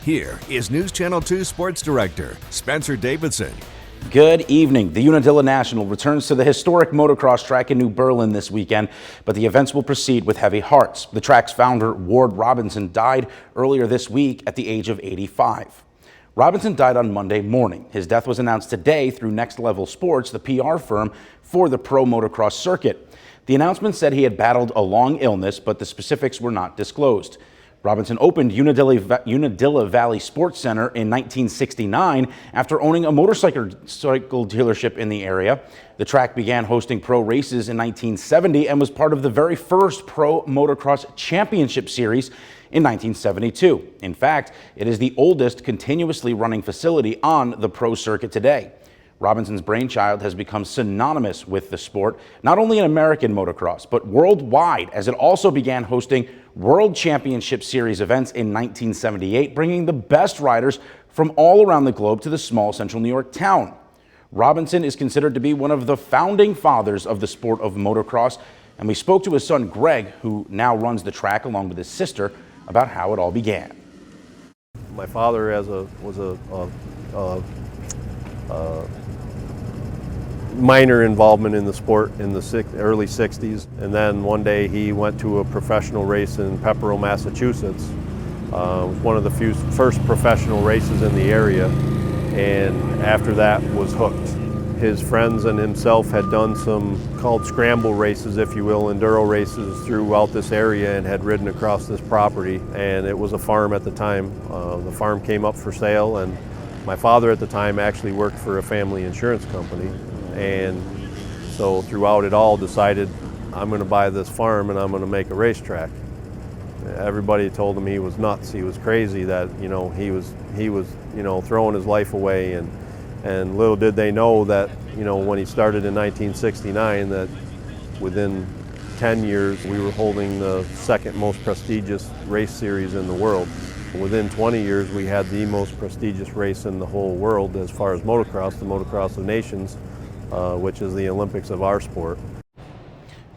Here is News Channel 2 Sports Director Spencer Davidson. Good evening. The Unadilla National returns to the historic motocross track in New Berlin this weekend, but the events will proceed with heavy hearts. The track's founder, Ward Robinson, died earlier this week at the age of 85. Robinson died on Monday morning. His death was announced today through Next Level Sports, the PR firm for the pro motocross circuit. The announcement said he had battled a long illness, but the specifics were not disclosed. Robinson opened Unadilla Valley Sports Center in 1969 after owning a motorcycle dealership in the area. The track began hosting pro races in 1970 and was part of the very first Pro Motocross Championship Series in 1972. In fact, it is the oldest continuously running facility on the pro circuit today. Robinson's brainchild has become synonymous with the sport, not only in American motocross, but worldwide, as it also began hosting World Championship Series events in 1978, bringing the best riders from all around the globe to the small central New York town. Robinson is considered to be one of the founding fathers of the sport of motocross, and we spoke to his son Greg, who now runs the track along with his sister, about how it all began. My father was a minor involvement in the sport in the early 60s, and then one day he went to a professional race in Pepperell, Massachusetts. It was one of the first professional races in the area, and after that was hooked. His friends and himself had done some called scramble races, if you will, enduro races throughout this area, and had ridden across this property, and it was a farm at the time. The farm came up for sale, and my father at the time actually worked for a family insurance company. And so throughout it all decided, I'm going to buy this farm and I'm going to make a racetrack. Everybody told him he was nuts, he was crazy, that he was throwing his life away, and little did they know that when he started in 1969 that within 10 years we were holding the second most prestigious race series in the world. Within 20 years we had the most prestigious race in the whole world as far as motocross, the Motocross of Nations, which is the Olympics of our sport.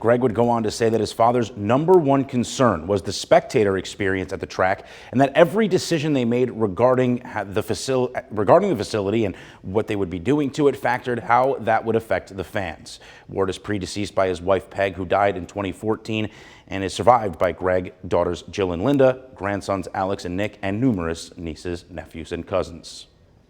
Greg would go on to say that his father's #1 concern was the spectator experience at the track, and that every decision they made regarding the facility and what they would be doing to it factored how that would affect the fans. Ward is predeceased by his wife Peg, who died in 2014, and is survived by Greg, daughters Jill and Linda, grandsons Alex and Nick, and numerous nieces, nephews, and cousins.